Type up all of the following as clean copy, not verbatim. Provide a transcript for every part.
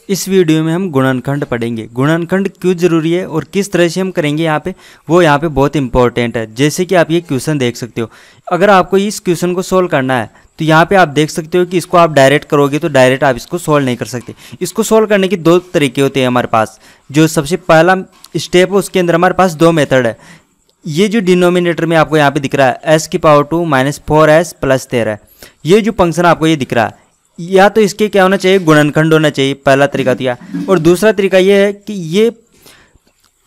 इस वीडियो में हम गुणनखंड पढ़ेंगे। गुणनखंड क्यों जरूरी है और किस तरह से हम करेंगे यहाँ पे, वो यहाँ पे बहुत इंपॉर्टेंट है। जैसे कि आप ये क्वेश्चन देख सकते हो, अगर आपको इस क्वेश्चन को सोल्व करना है तो यहाँ पे आप देख सकते हो कि इसको आप डायरेक्ट करोगे तो डायरेक्ट आप इसको सोल्व नहीं कर सकते। इसको सोल्व करने के दो तरीके होते हैं हमारे पास। जो सबसे पहला स्टेप है उसके अंदर हमारे पास दो मेथड है। ये जो डिनोमिनेटर में आपको यहाँ पे दिख रहा है s⁻² - 4s + 13, ये जो फंक्शन आपको ये दिख रहा है, या तो इसके क्या होना चाहिए, गुणनखंड होना चाहिए। पहला तरीका तो यह, और दूसरा तरीका ये है कि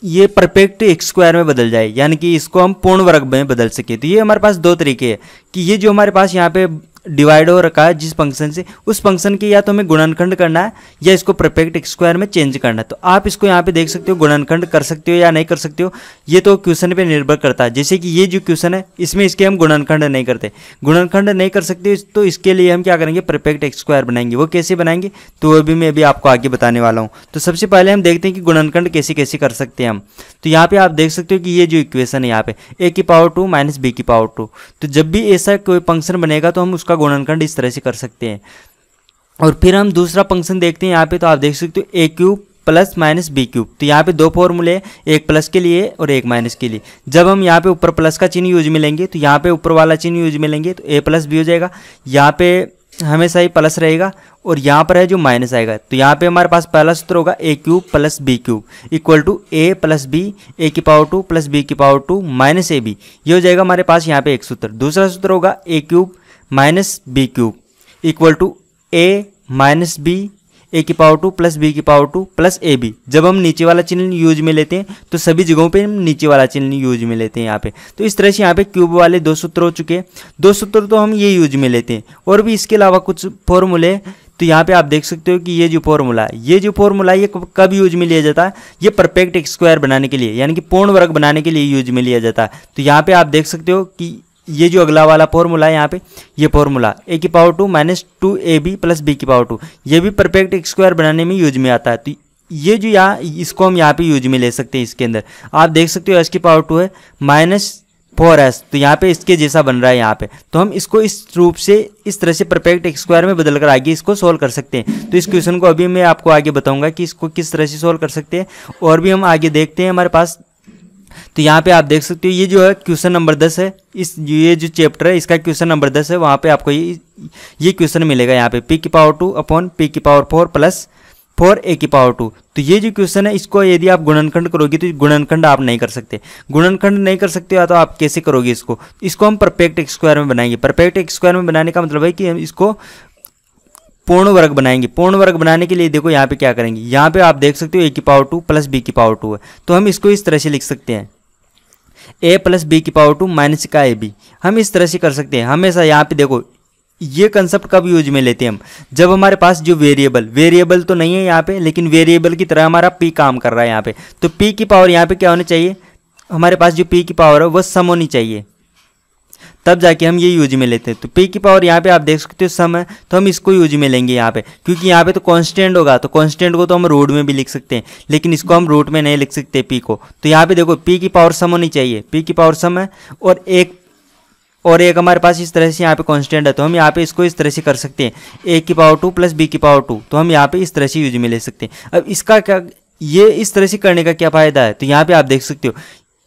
ये परफेक्ट x² में बदल जाए, यानी कि इसको हम पूर्ण वर्ग में बदल सके। तो ये हमारे पास दो तरीके हैं कि ये जो हमारे पास यहाँ पे डिवाइड हो रखा है जिस फंक्शन से, उस फंक्शन के या तो हमें गुणनखंड करना है या इसको परफेक्ट x² में चेंज करना है। तो आप इसको यहाँ पे देख सकते हो, गुणनखंड कर सकते हो या नहीं कर सकते हो, ये तो क्वेश्चन पे निर्भर करता है। जैसे कि ये जो क्वेश्चन है इसमें इसके हम गुणनखंड नहीं करते, गुणनखंड नहीं कर सकते, तो इसके लिए हम क्या करेंगे, परफेक्ट x² बनाएंगे। वो कैसे बनाएंगे तो वो भी मैं अभी आपको आगे बताने वाला हूँ। तो सबसे पहले हम देखते हैं कि गुणनखंड कैसे कैसे कर सकते हैं हम। तो यहाँ पे आप देख सकते हो कि ये जो इक्वेशन है यहाँ पे a⁻² - b⁻², तो जब भी ऐसा कोई फंक्शन बनेगा तो हम उसका गुणनखंड इस तरह से कर सकते हैं। और फिर हम दूसरा फंक्शन देखते हैं यहाँ पे, तो आप देख सकते हो a³ + - b³। तो यहाँ पे दो फॉर्मूले हैं, एक प्लस के लिए और एक माइनस के लिए। जब हम यहाँ पे ऊपर प्लस का चिन्ह यूज में लेंगे तो यहाँ पे ऊपर वाला चिन्ह यूज में लेंगे तो a + b हो जाएगा। यहाँ पे हमेशा ही प्लस रहेगा और यहाँ पर है जो माइनस आएगा। तो यहाँ पे हमारे पास पहला सूत्र होगा a³ + b³ = a + b a⁻² + b⁻² - ab। ये हो जाएगा हमारे पास यहाँ पे एक सूत्र। दूसरा सूत्र होगा a³ - b³ = a - b a⁻² + b⁻² + ab। जब हम नीचे वाला चिन्ह यूज में लेते हैं तो सभी जगहों पे हम नीचे वाला चिन्ह यूज में लेते हैं यहाँ पे। तो इस तरह से यहाँ पे क्यूब वाले दो सूत्र हो चुके हैं। दो सूत्र तो हम ये यूज में लेते हैं, और भी इसके अलावा कुछ फॉर्मूले। तो यहाँ पे आप देख सकते हो कि ये जो फॉर्मूला है, ये कब यूज में लिया जाता है, ये परफेक्ट x² बनाने के लिए, यानी कि पूर्ण वर्ग बनाने के लिए यूज में लिया जाता है। तो यहाँ पे आप देख सकते हो कि ये जो अगला वाला फॉर्मूला है यहाँ पे, ये फॉर्मूला a⁻² - 2ab + b⁻², ये भी परफेक्ट x² बनाने में यूज में आता है। तो ये जो यहाँ, इसको हम यहाँ पे यूज में ले सकते हैं। इसके अंदर आप देख सकते हो s⁻² है -4s, तो यहाँ पे इसके जैसा बन रहा है यहाँ पे। तो हम इसको इस रूप से, इस तरह से परफेक्ट x² में बदल कर आगे इसको सोल्व कर सकते हैं। तो इस क्वेश्चन को अभी मैं आपको आगे बताऊंगा कि इसको किस तरह से सोल्व कर सकते हैं। और भी हम आगे देखते हैं हमारे पास। तो यहाँ पे आप देख सकते हो ये जो है क्वेश्चन नंबर 10 है, ये जो चैप्टर है इसका क्वेश्चन नंबर 10 है। वहाँ पे आपको ये क्वेश्चन मिलेगा यहाँ पे p⁻² / p⁻4 + 4a⁻²। तो ये जो क्वेश्चन है, इसको यदि आप गुणनखंड करोगे तो गुणनखंड आप नहीं कर सकते। गुणनखंड नहीं कर सकते हो तो आप कैसे करोगे इसको हम परफेक्ट x² में बनाएंगे। परफेक्ट x² में बनाने का मतलब है कि हम इसको पूर्ण वर्ग बनाएंगे। पूर्ण वर्ग बनाने के लिए देखो यहाँ पे क्या करेंगे, यहाँ पे आप देख सकते हो a⁻² + b⁻² है, तो हम इसको इस तरह से लिख सकते हैं a + b⁻² - ab। हम इस तरह से कर सकते हैं हमेशा। यहाँ पे देखो ये कंसेप्ट कब यूज में लेते हैं हम, जब हमारे पास जो वेरिएबल तो नहीं है यहाँ पे, लेकिन वेरिएबल की तरह हमारा p काम कर रहा है यहाँ पे। तो p की पावर यहाँ पे क्या होनी चाहिए, हमारे पास जो p की पावर है वो सम होनी चाहिए, तब जाके हम ये यूज में लेते हैं। तो p की पावर यहाँ पे आप देख सकते हो सम है, तो हम इसको यूज में लेंगे यहाँ पे, क्योंकि यहाँ पे तो कांस्टेंट होगा। तो कांस्टेंट को तो हम रूट में भी लिख सकते हैं, लेकिन इसको हम रूट में नहीं लिख सकते p को। तो यहाँ पे देखो p की पावर सम होनी चाहिए, p की पावर सम है, और एक हमारे पास इस तरह से यहाँ पे कांस्टेंट है। तो हम यहाँ पे इसको इस तरह से कर सकते हैं a⁻² + b⁻², तो हम यहाँ पे इस तरह से यूज में ले सकते हैं। अब इसका क्या, ये इस तरह से करने का क्या फ़ायदा है, तो यहाँ पे आप देख सकते हो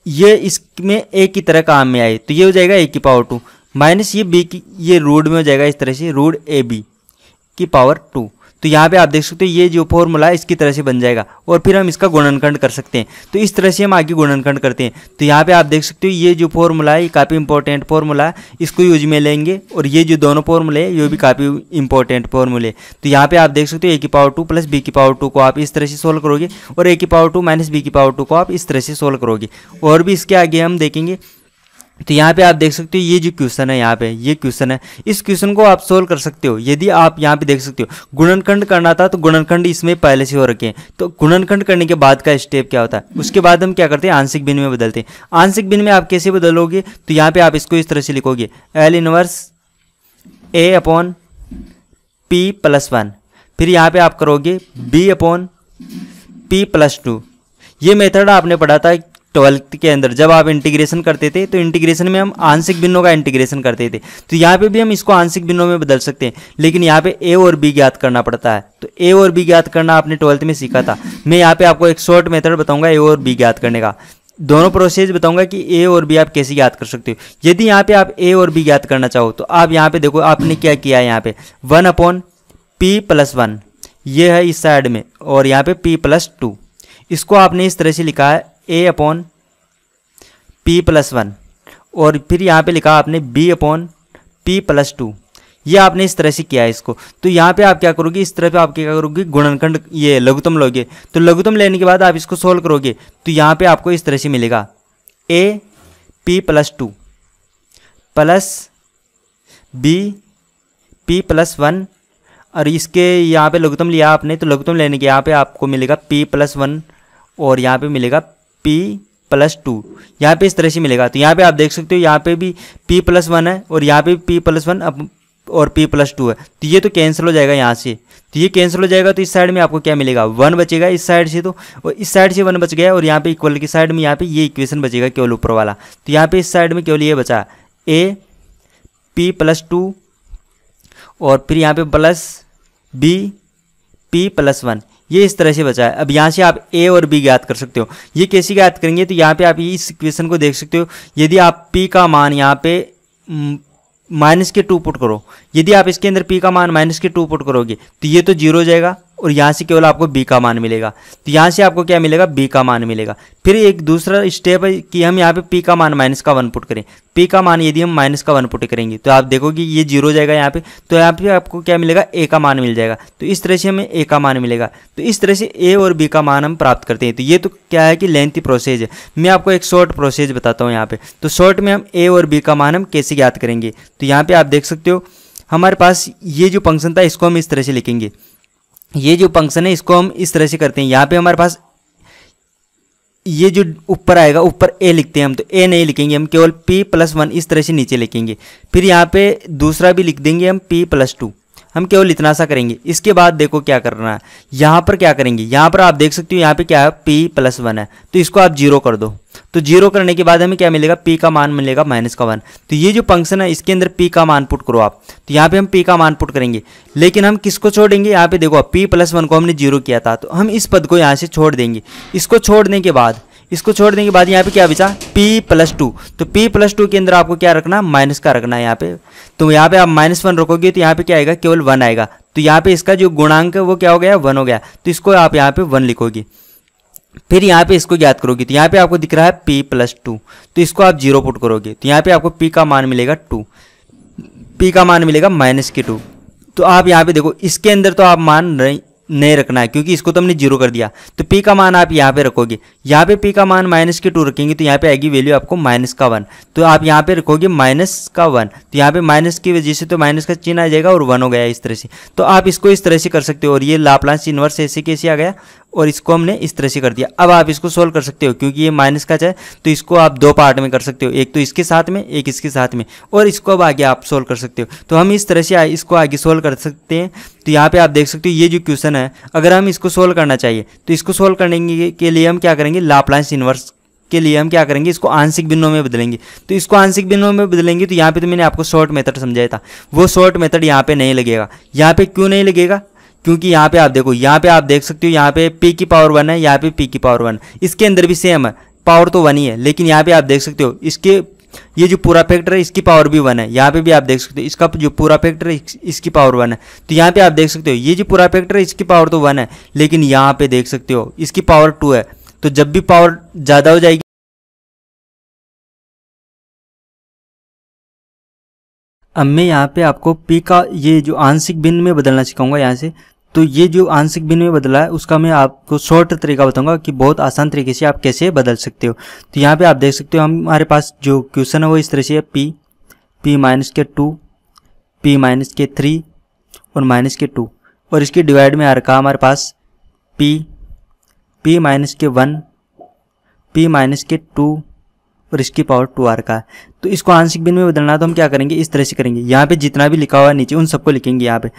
ये इसमें a की तरह काम में आए, तो ये हो जाएगा a⁻² - ये b की, ये रूट में हो जाएगा इस तरह से √ab⁻²। तो यहाँ पे आप देख सकते हो ये जो फॉर्मूला है इसकी तरह से बन जाएगा, और फिर हम इसका गुणनखंड कर सकते हैं। तो इस तरह से हम आगे गुणनखंड करते हैं। तो यहाँ पे आप देख सकते हो ये जो फॉर्मूला है ये काफ़ी इंपॉर्टेंट फॉर्मूला है, इसको यूज में लेंगे। और ये जो दोनों फॉर्मूले हैं ये भी काफ़ी इंपॉर्टेंट फॉर्मूले। तो यहाँ पे आप देख सकते हो a⁻² + b⁻² को आप इस तरह से सोल्व करोगे, और a⁻² - b⁻² को आप इस तरह से सोल्व करोगे। और भी इसके आगे हम देखेंगे। तो यहाँ पे आप देख सकते हो ये जो क्वेश्चन है, यहाँ पे ये क्वेश्चन है, इस क्वेश्चन को आप सोल्व कर सकते हो। यदि आप यहाँ पे देख सकते हो गुणनखंड करना था तो गुणनखंड इसमें पहले से हो रखे हैं। तो गुणनखंड करने के बाद का स्टेप क्या होता है, उसके बाद हम क्या करते हैं, आंशिक भिन्न में बदलते हैं। आंशिक भिन्न में आप कैसे बदलोगे, तो यहाँ पे आप इसको इस तरह से लिखोगे L−1 a/p + 1, फिर यहाँ पे आप करोगे b/p + 2। ये मेथड आपने पढ़ा था 12th के अंदर जब आप इंटीग्रेशन करते थे तो इंटीग्रेशन में हम आंशिक भिन्नों का इंटीग्रेशन करते थे, तो यहाँ पे भी हम इसको आंशिक भिन्नों में बदल सकते हैं, लेकिन यहाँ पे ए और बी ज्ञात करना पड़ता है। तो ए और बी ज्ञात करना आपने 12th में सीखा था। मैं यहाँ पे आपको एक शॉर्ट मेथड बताऊंगा ए और बी ज्ञात करने का। दोनों प्रोसेस बताऊंगा कि ए और बी आप कैसे ज्ञात कर सकते हो। यदि यहाँ पे आप ए और बी ज्ञात करना चाहो तो आप यहाँ पे देखो आपने क्या किया है, यहाँ पे 1/p+1 ये है इस साइड में, और यहाँ पे p+2 इसको आपने इस तरह से लिखा है a/p+1, और फिर यहाँ पे लिखा आपने b/p+2, ये आपने इस तरह से किया है इसको। तो यहाँ पे आप क्या करोगे, इस तरह पे आप क्या करोगे, गुणनखंड ये लघुत्तम लोगे। तो लघुत्तम लेने के बाद आप इसको सोल्व करोगे तो यहाँ पे आपको इस तरह से मिलेगा a/p+2 प्लस b/p+1, और इसके यहाँ पे लघुत्तम लिया आपने, तो लघुत्तम लेने के यहाँ पे आपको मिलेगा p+1 और यहाँ पे मिलेगा p+2, यहाँ पे इस तरह से मिलेगा। तो यहाँ पे आप देख सकते हो यहाँ पे भी p+1 है और यहाँ पे p+1 और p+2 है, तो ये तो कैंसिल हो जाएगा यहाँ से, तो ये कैंसिल हो जाएगा। तो इस साइड में आपको क्या मिलेगा, 1 बचेगा इस साइड से, तो और इस साइड से 1 बच गया, और यहाँ पे इक्वल की साइड में यहाँ पे ये इक्वेशन बचेगा केवल ऊपर वाला। तो यहाँ पे इस साइड में केवल ये बचा a/p+2 और फिर यहाँ पे प्लस b/p+1, ये इस तरह से बचा है। अब यहाँ से आप a और b ज्ञात कर सकते हो। ये कैसे ज्ञात करेंगे, तो यहाँ पे आप इस इक्वेशन को देख सकते हो। यदि आप p का मान यहाँ पे -2 पुट करो, यदि आप इसके अंदर p का मान -2 पुट करोगे तो ये तो 0 हो जाएगा, और यहाँ से केवल आपको b का मान मिलेगा। तो यहाँ से आपको क्या मिलेगा, b का मान मिलेगा। फिर एक दूसरा स्टेप है कि हम यहाँ पे p का मान -1 पुट करें। p का मान यदि हम -1 पुट करेंगे तो आप देखोगे ये 0 हो जाएगा यहाँ पे, तो यहाँ पे आपको क्या मिलेगा, a का मान मिल जाएगा। तो इस तरह से हमें a का मान मिलेगा। तो इस तरह से a और b का मान हम प्राप्त करते हैं। तो ये तो क्या है कि लेंथी प्रोसेस है। मैं आपको एक शॉर्ट प्रोसेस बताता हूँ यहाँ पे। तो शॉर्ट में हम a और b का मान हम कैसे ज्ञात करेंगे, तो यहाँ पे आप देख सकते हो हमारे पास ये जो फंक्शन था इसको हम इस तरह से लिखेंगे। ये जो फंक्शन है इसको हम इस तरह से करते हैं। यहाँ पे हमारे पास ये जो ऊपर आएगा, ऊपर a लिखते हैं हम, तो a नहीं लिखेंगे हम, केवल p+1 इस तरह से नीचे लिखेंगे। फिर यहाँ पे दूसरा भी लिख देंगे हम p+2, हम केवल इतना सा करेंगे। इसके बाद देखो क्या करना है, यहाँ पर क्या करेंगे, यहाँ पर आप देख सकते हो यहाँ पे क्या है, p+1 है, तो इसको आप 0 कर दो। तो 0 करने के बाद हमें क्या मिलेगा, p का मान मिलेगा -1। तो ये जो फंक्शन है इसके अंदर p का मान पुट करो आप, तो यहाँ पे हम p का मान पुट करेंगे, लेकिन हम किसको छोड़ेंगे, यहाँ पे देखो p+1 को हमने 0 किया था, तो हम इस पद को यहाँ से छोड़ देंगे। इसको छोड़ने के बाद यहाँ पे क्या बचा, p+2। तो p+2 के अंदर आपको क्या रखना, माइनस का रखना है यहाँ पे। तो यहाँ पे आप -1 रखोगे तो यहाँ पे क्या आएगा, केवल 1 आएगा। तो यहाँ पे इसका जो गुणांक है वो क्या हो गया, 1 हो गया। तो इसको आप यहाँ पे 1 लिखोगे। फिर यहाँ पे इसको ज्ञात करोगे, तो यहाँ पे आपको दिख रहा है p+2, तो इसको आप 0 पुट करोगे, तो यहाँ पे आपको p का मान मिलेगा 2, p का मान मिलेगा -2। तो आप यहाँ पे देखो इसके अंदर तो आप मान नहीं रखना है क्योंकि इसको तो हमने 0 कर दिया। तो p का मान आप यहाँ पे रखोगे, यहाँ पे p का मान -2 रखेंगे तो यहाँ पे आएगी वैल्यू आपको -1। तो आप यहाँ पे रखोगे -1, तो यहाँ पे माइनस की वजह से तो माइनस का चिन्ह आ जाएगा और 1 हो गया इस तरह से। तो आप इसको इस तरह से कर सकते हो, और ये लाप्लास इनवर्स ऐसे कैसे आ गया, और इसको हमने इस तरह से कर दिया। अब आप इसको सोल्व कर सकते हो, क्योंकि ये माइनस का है तो इसको आप 2 पार्ट में कर सकते हो, एक तो इसके साथ में, एक इसके साथ में, और इसको अब आगे आप सोल्व कर सकते हो। तो हम इस तरह से इसको आगे सोल्व कर सकते हैं। तो यहाँ पे आप देख सकते हो ये जो क्वेश्चन है, अगर हम इसको सोल्व करना चाहिए तो इसको सोल्व करने के लिए हम क्या करेंगे, लाप्लास इनवर्स के लिए हम क्या करेंगे, इसको आंशिक भिन्नों में बदलेंगे। तो इसको आंशिक भिन्नों में बदलेंगे तो यहाँ पे तो मैंने आपको शॉर्ट मेथड समझाया था, वो शॉर्ट मेथड यहाँ पे नहीं लगेगा। यहाँ पे क्यों नहीं लगेगा, क्योंकि यहाँ पे आप देखो, यहाँ पे आप देख सकते हो यहाँ पे p की पावर 1 है, यहाँ पे p की पावर 1, इसके अंदर भी सेम है, पावर तो 1 ही है, लेकिन यहाँ पे आप देख सकते हो इसके ये जो पूरा फैक्टर है इसकी पावर भी 1 है। यहाँ पे भी आप देख सकते हो इसका जो पूरा फैक्टर है इसकी पावर 1 है। तो यहाँ पे आप देख सकते हो ये जो पूरा फैक्टर है इसकी पावर तो 1 है, लेकिन यहाँ पे देख सकते हो इसकी पावर 2 है। तो जब भी पावर ज़्यादा हो जाएगी, अब मैं यहाँ पे आपको p का ये जो आंशिक भिन्न में बदलना सिखाऊंगा यहाँ से। तो ये जो आंशिक भिन्न में बदला है उसका मैं आपको शॉर्ट तरीका बताऊंगा कि बहुत आसान तरीके से आप कैसे बदल सकते हो। तो यहाँ पे आप देख सकते हो हमारे पास जो क्वेश्चन है वो इस तरह से है, p -2, p -3 और -2, और इसके डिवाइड में आ रखा हमारे पास p -1, p -2 और इसकी पावर 2 आ रखा है। तो इसको आंशिक भिन्न में बदलना है तो हम क्या करेंगे, इस तरह से करेंगे। यहाँ पे जितना भी लिखा हुआ है नीचे उन सबको लिखेंगे। यहाँ पे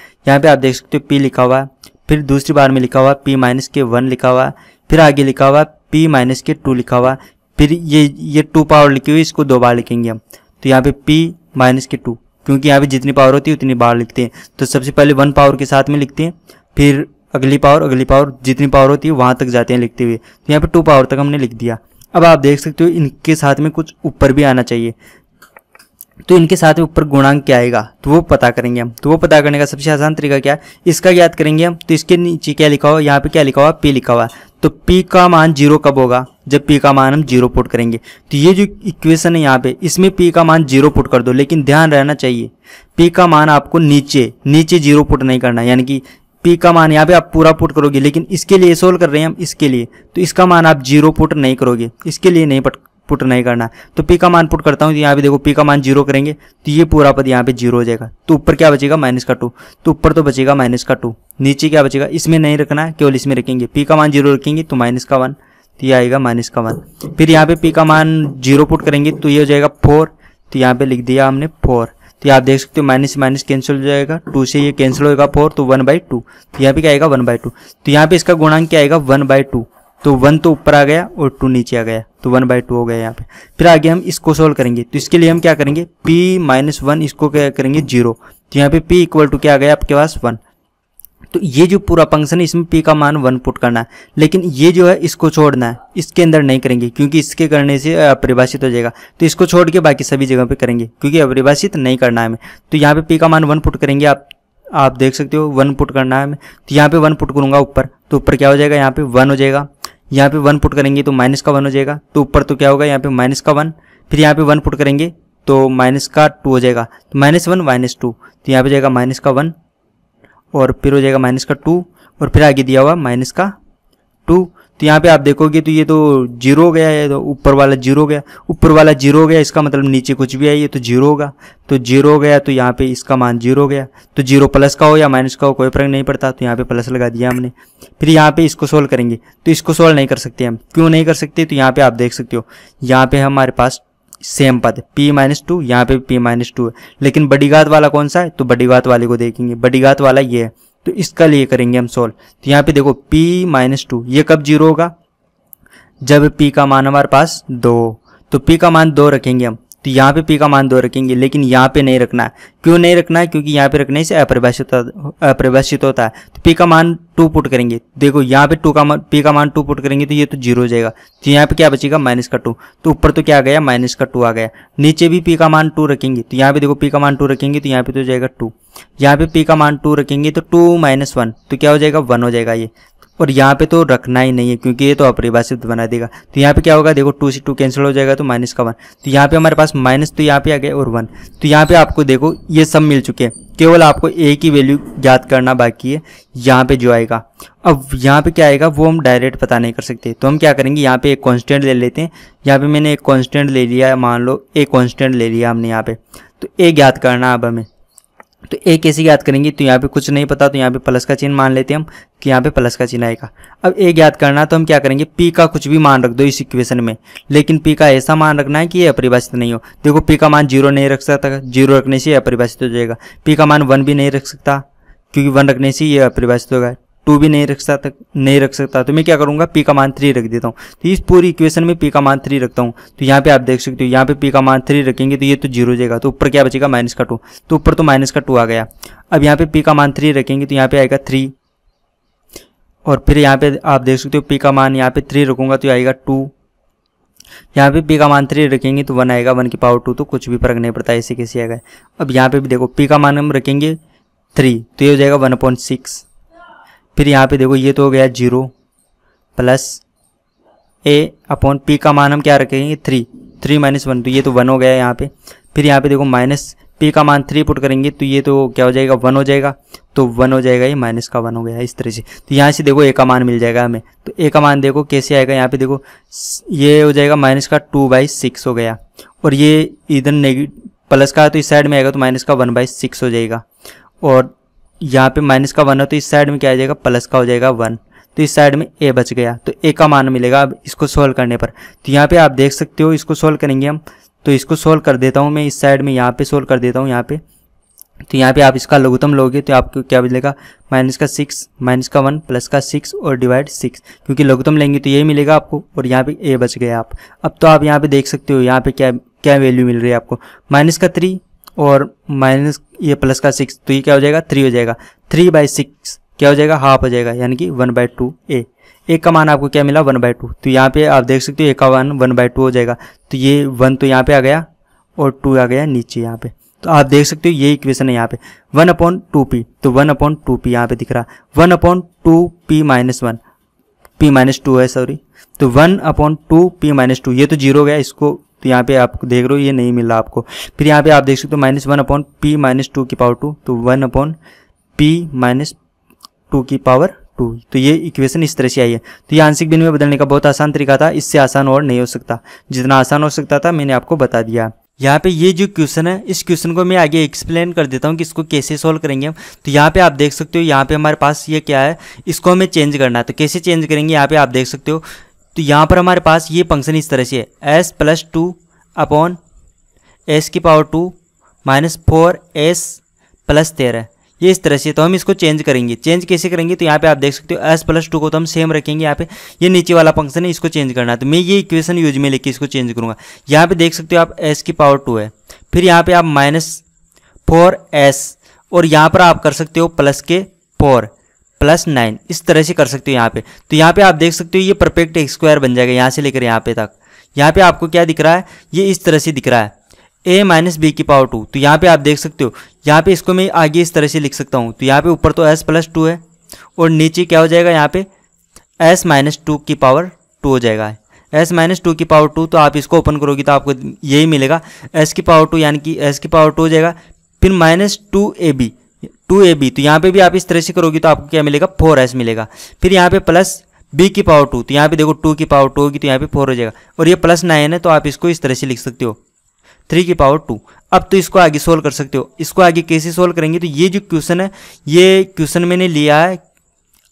आप देख सकते हो p लिखा हुआ है, फिर दूसरी बार में लिखा हुआ है p -1 लिखा हुआ है, फिर आगे लिखा हुआ है p -2 लिखा हुआ है, फिर ये 2 पावर लिखी हुई, इसको 2 बार लिखेंगे हम। तो यहाँ पे p माइनस के 2, क्योंकि यहाँ पे जितनी पावर होती है उतनी बार लिखते हैं। तो सबसे पहले 1 पावर के साथ में लिखते हैं, फिर अगली पावर जितनी पावर होती है वहाँ तक जाते हैं लिखते हुए। तो यहाँ पे 2 पावर तक हमने लिख दिया। अब आप देख सकते हो इनके साथ में कुछ ऊपर भी आना चाहिए। तो इनके साथ में ऊपर गुणांक क्या आएगा तो वो पता करेंगे हम। तो वो पता करने का सबसे आसान तरीका क्या है, इसका ज्ञात करेंगे हम। तो इसके नीचे क्या लिखा हुआ, यहाँ पे क्या लिखा हुआ, p लिखा हुआ है। तो p का मान 0 कब होगा, जब p का मान हम 0 पुट करेंगे। तो ये जो इक्वेशन है यहाँ पे, इसमें p का मान 0 पुट कर दो, लेकिन ध्यान रहना चाहिए p का मान आपको नीचे 0 पुट नहीं करना, यानी कि p का मान यहाँ पे आप पूरा पुट करोगे, लेकिन इसके लिए सोल्व कर रहे हैं हम, इसके लिए। तो इसका मान आप 0 पुट नहीं करोगे, इसके लिए नहीं पुट नहीं करना। तो p का मान पुट करता हूँ, तो यहाँ पे देखो p का मान 0 करेंगे तो ये पूरा पद यहाँ पे 0 हो जाएगा। तो ऊपर क्या बचेगा, -2। तो ऊपर तो बचेगा -2, नीचे क्या बचेगा, इसमें नहीं रखना, केवल इसमें रखेंगे। p का मान 0 रखेंगे तो -1, तो ये आएगा -1। फिर यहाँ पे p का मान 0 पुट करेंगे तो ये हो जाएगा 4, तो यहाँ पे लिख दिया हमने 4। तो आप देख सकते हो माइनस माइनस कैंसिल हो जाएगा, 2 से ये कैंसिल होगा 4, तो 1/2। तो यहाँ पे क्या आएगा 1/2। तो यहाँ पे इसका गुणांक क्या आएगा 1/2। तो 1 तो ऊपर आ गया और 2 नीचे आ गया, तो 1/2 हो गया यहाँ पे। फिर आगे हम इसको सोल्व करेंगे। तो इसके लिए हम क्या करेंगे, p-1 इसको क्या करेंगे 0। तो यहाँ पे p इक्वल टू क्या आ गया आपके पास 1। तो ये जो पूरा फंक्शन है इसमें p का मान 1 पुट करना है, लेकिन ये जो है इसको छोड़ना है, इसके अंदर नहीं करेंगे क्योंकि इसके करने से अपरिभाषित हो जाएगा। तो इसको छोड़ के बाकी सभी जगह पे करेंगे क्योंकि अपरिभाषित नहीं करना है हमें। तो यहाँ पे p का मान 1 पुट करेंगे, आप देख सकते हो 1 पुट करना है हमें। तो यहाँ पे 1 पुट करूंगा ऊपर, तो ऊपर क्या हो जाएगा, यहाँ पे 1 हो जाएगा। यहाँ पे 1 पुट करेंगे तो माइनस का 1 हो जाएगा, तो ऊपर तो क्या होगा यहाँ पे -1। फिर यहाँ पे 1 पुट करेंगे तो -2 हो जाएगा, तो -1 -2, तो यहाँ पे जाएगा -1 और फिर हो जाएगा -2 और फिर आगे दिया हुआ -2। तो यहाँ पे आप देखोगे तो ये तो 0 हो गया है, तो ऊपर वाला 0 हो गया, ऊपर वाला 0 हो गया, इसका मतलब नीचे कुछ भी है ये तो 0 होगा। तो 0 हो गया तो यहाँ पे इसका मान 0 हो गया। तो 0 प्लस का हो या माइनस का हो कोई फर्क नहीं पड़ता, तो यहाँ पे प्लस लगा दिया हमने। फिर यहाँ पे इसको सोल्व करेंगे, तो इसको सोल्व नहीं कर सकते हम। क्यों नहीं कर सकते, तो यहाँ पे आप देख सकते हो यहाँ पे हमारे पास सेम पद p-2, यहाँ पे p-2 है, लेकिन बड़ी घात वाला कौन सा है, तो बड़ी घात वाले को देखेंगे। बड़ी घात वाला ये है, तो इसका लिए करेंगे हम सोल्व। तो यहाँ पे देखो p-2 ये कब 0 होगा, जब p का मान हमारे पास 2। तो p का मान 2 रखेंगे हम। तो यहाँ पे p का मान 2 रखेंगे, लेकिन यहाँ पे नहीं रखना है। क्यों नहीं रखना है, क्योंकि यहाँ पे रखने से अपरिभाषित होता है। तो p का मान 2 पुट करेंगे, देखो यहाँ पे p का मान 2 पुट करेंगे तो ये तो 0 हो जाएगा। तो यहाँ पे क्या बचेगा -2, तो ऊपर तो क्या आ गया -2 आ गया। नीचे भी p का मान 2 रखेंगे, तो यहाँ पे देखो p का मान 2 रखेंगे तो यहाँ पे तो हो जाएगा 2। यहाँ पे p का मान 2 रखेंगे तो 2 - 1, तो क्या हो जाएगा 1 हो जाएगा ये। और यहाँ पे तो रखना ही नहीं है क्योंकि ये तो अपरिभाषित बना देगा। तो यहाँ पे क्या होगा, देखो 2 से 2 कैंसिल हो जाएगा तो -1। तो यहाँ पे हमारे पास माइनस तो यहाँ पे आ गया और 1। तो यहाँ पे आपको देखो ये सब मिल चुके हैं, केवल आपको एक ही वैल्यू ज्ञात करना बाकी है, यहाँ पे जो आएगा। अब यहाँ पे क्या आएगा वो हम डायरेक्ट पता नहीं कर सकते, तो हम क्या करेंगे, यहाँ पे एक कॉन्स्टेंट ले लेते हैं। यहाँ पे मैंने एक कॉन्स्टेंट ले लिया, मान लो एक कॉन्स्टेंट ले लिया हमने यहाँ पे। तो ए ज्ञात करना अब हमें, तो ए कैसे ज्ञात करेंगे, तो यहाँ पे कुछ नहीं पता तो यहाँ पे प्लस का चिन्ह मान लेते हैं हम कि यहाँ पे प्लस का चिन्ह आएगा। अब ए ज्ञात करना तो हम क्या करेंगे, p का कुछ भी मान रख दो इस इक्वेशन में, लेकिन p का ऐसा मान रखना है कि ये अपरिभाषित नहीं हो। देखो p का मान 0 नहीं रख सकता, 0 रखने से ये अपरिभाषित हो जाएगा। p का मान 1 भी नहीं रख सकता क्योंकि 1 रखने से ये अपरिभाषित होगा। 2 भी नहीं रख सकता, तो मैं क्या करूंगा p का मान 3 रख देता हूँ। तो इस पूरी इक्वेशन में p का मान 3 रखता हूँ। तो यहाँ पे आप देख सकते हो यहाँ पे p का मान 3 रखेंगे तो ये तो 0 हो जाएगा, तो ऊपर क्या बचेगा -2, तो ऊपर तो -2 आ गया। अब यहाँ पे p का मान 3 रखेंगे तो यहाँ पे आएगा 3, और फिर यहाँ पे आप देख सकते हो p का मान यहाँ पे 3 रखूंगा तो आएगा 2। यहाँ पे p का मान 3 रखेंगे तो 1 आएगा, 1 की पावर 2, तो कुछ भी फर्क नहीं पड़ता ऐसे कैसे आएगा। अब यहाँ पे भी देखो p का मान हम रखेंगे 3 तो ये हो जाएगा 1/6। फिर यहाँ पे देखो ये तो हो गया 0 प्लस a/p का मान हम क्या रखेंगे 3 - 1, तो ये तो 1 हो गया यहाँ पे। फिर यहाँ पे देखो माइनस p का मान 3 पुट करेंगे तो ये तो क्या हो जाएगा 1 हो जाएगा, तो 1 हो जाएगा, ये माइनस का 1 हो गया इस तरह से। तो यहाँ से देखो a का मान मिल जाएगा हमें। तो a का मान देखो कैसे आएगा, यहाँ पे देखो ये हो जाएगा -2/6 हो गया, और ये इधर नेगेटिव प्लस का तो इस साइड में आएगा तो -1/6 हो जाएगा, और यहाँ पे -1 हो तो इस साइड में क्या आ जाएगा प्लस का हो जाएगा 1, तो इस साइड में a बच गया, तो a का मान मिलेगा अब इसको सोल्व करने पर। तो यहाँ पे आप देख सकते हो इसको सोल्व करेंगे हम, तो इसको सोल्व कर देता हूँ मैं इस साइड में, यहाँ पे सोल्व कर देता हूँ यहाँ पे। तो यहाँ पे आप इसका लघुत्तम लोगे तो आपको क्या मिलेगा, -6 -1 +6 और डिवाइड 6, क्योंकि लघुत्तम लेंगे तो यही मिलेगा आपको, और यहाँ पे ए बच गया आप। अब तो आप यहाँ पे देख सकते हो यहाँ पे क्या क्या वैल्यू मिल रही है आपको, -3 और माइनस ये +6, तो ये क्या हो जाएगा 3 हो जाएगा। 3/6 क्या हो जाएगा, हाफ हो जाएगा, यानी कि 1/2 ए। एक का मान आपको क्या मिला 1/2, तो यहाँ पे आप देख सकते हो एक का मान 1/2 हो जाएगा। तो ये 1 तो यहाँ पे आ गया और 2 आ गया नीचे यहाँ पे। तो आप देख सकते हो ये इक्वेशन है यहाँ पे 1/2p, तो 1/2p यहाँ पे दिख रहा, 1/2p-1 p-2 है सॉरी, तो 1/2p-2 ये तो 0 हो गया इसको, तो यहाँ पे आप देख रहे हो ये नहीं मिल रहा आपको। फिर यहाँ पे आप देख सकते हो -1/p-2 तो 1/p-2, तो ये इक्वेशन इस तरह से आई है। तो ये आंशिक भिन्न में बदलने का बहुत आसान तरीका था, इससे आसान और नहीं हो सकता, जितना आसान हो सकता था मैंने आपको बता दिया। यहाँ पे ये जो क्वेश्चन है इस क्वेश्चन को मैं आगे एक्सप्लेन कर देता हूँ कि इसको कैसे सॉल्व करेंगे हम। तो यहाँ पे आप देख सकते हो यहाँ पे हमारे पास ये क्या है, इसको हमें चेंज करना है। तो कैसे चेंज करेंगे यहाँ पे आप देख सकते हो, तो यहाँ पर हमारे पास ये फंक्शन इस तरह से है s+2/s⁻2 -4s+13, ये इस तरह से। तो हम इसको चेंज करेंगे, चेंज कैसे करेंगे, तो यहाँ पे आप देख सकते हो s+2 को तो हम सेम रखेंगे, यहाँ पे ये नीचे वाला फंक्शन है इसको चेंज करना है। तो मैं ये इक्वेशन यूज में लेके इसको चेंज करूँगा। यहाँ पे देख सकते हो आप s⁻2 है, फिर यहाँ पे आप -4s और यहाँ पर आप कर सकते हो +4 +9, इस तरह से कर सकते हो यहाँ पे। तो यहाँ पे आप देख सकते हो ये परफेक्ट स्क्वायर बन जाएगा यहाँ से लेकर यहाँ पे तक। यहाँ पे आपको क्या दिख रहा है, ये इस तरह से दिख रहा है a-b⁻2। तो यहाँ पे आप देख सकते हो यहाँ पे इसको मैं आगे इस तरह से लिख सकता हूँ। तो यहाँ पे ऊपर तो s+2 है और नीचे क्या हो जाएगा यहाँ पे s-2 हो जाएगा, s-2 तो आप इसको ओपन करोगे तो आपको यही मिलेगा s⁻2, यानी कि s⁻2 हो जाएगा। फिर -2ab, तो यहाँ पे भी आप इस तरह से करोगे तो आपको क्या मिलेगा 4s मिलेगा। फिर यहाँ पे +b⁻2, तो यहाँ पे देखो 2 होगी तो यहाँ पे 4 हो जाएगा, और ये +9 है तो आप इसको इस तरह से लिख सकते हो 3/2। अब तो इसको आगे सोल्व कर सकते हो। इसको आगे कैसे सोल्व करेंगे, तो ये जो क्वेश्चन है ये क्वेश्चन मैंने लिया है,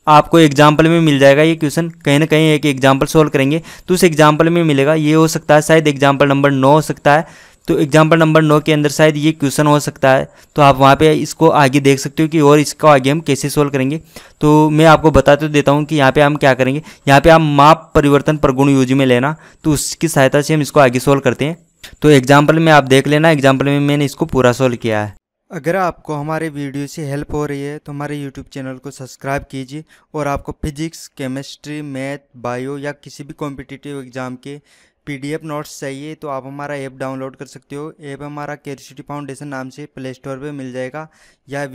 आपको एग्जाम्पल में मिल जाएगा ये क्वेश्चन, कहीं ना कहीं एक एग्जाम्पल सोल्व करेंगे तो उस एग्जाम्पल में मिलेगा। ये हो सकता है शायद एग्जाम्पल नंबर 9 हो सकता है, तो एग्जाम्पल नंबर 9 के अंदर शायद ये क्वेश्चन हो सकता है। तो आप वहाँ पे इसको आगे देख सकते हो कि और इसको आगे हम कैसे सोल्व करेंगे। तो मैं आपको बता तो देता हूँ कि यहाँ पे हम क्या करेंगे, यहाँ पे आप माप परिवर्तन प्रगुण यूज में लेना, तो उसकी सहायता से हम इसको आगे सोल्व करते हैं। तो एग्जाम्पल में आप देख लेना, एग्जाम्पल में मैंने इसको पूरा सोल्व किया है। अगर आपको हमारे वीडियो से हेल्प हो रही है तो हमारे यूट्यूब चैनल को सब्सक्राइब कीजिए, और आपको फिजिक्स, केमिस्ट्री, मैथ, बायो या किसी भी कॉम्पिटिटिव एग्ज़ाम के PDF नोट्स चाहिए तो आप हमारा ऐप डाउनलोड कर सकते हो। ऐप हमारा क्यूरियोसिटी फाउंडेशन नाम से प्ले स्टोर पर मिल जाएगा, या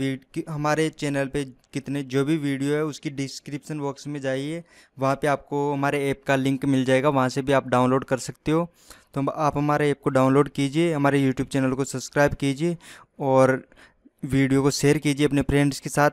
हमारे चैनल पे कितने जो भी वीडियो है उसकी डिस्क्रिप्शन बॉक्स में जाइए, वहाँ पे आपको हमारे ऐप का लिंक मिल जाएगा, वहाँ से भी आप डाउनलोड कर सकते हो। तो आप हमारे ऐप को डाउनलोड कीजिए, हमारे यूट्यूब चैनल को सब्सक्राइब कीजिए और वीडियो को शेयर कीजिए अपने फ्रेंड्स के साथ।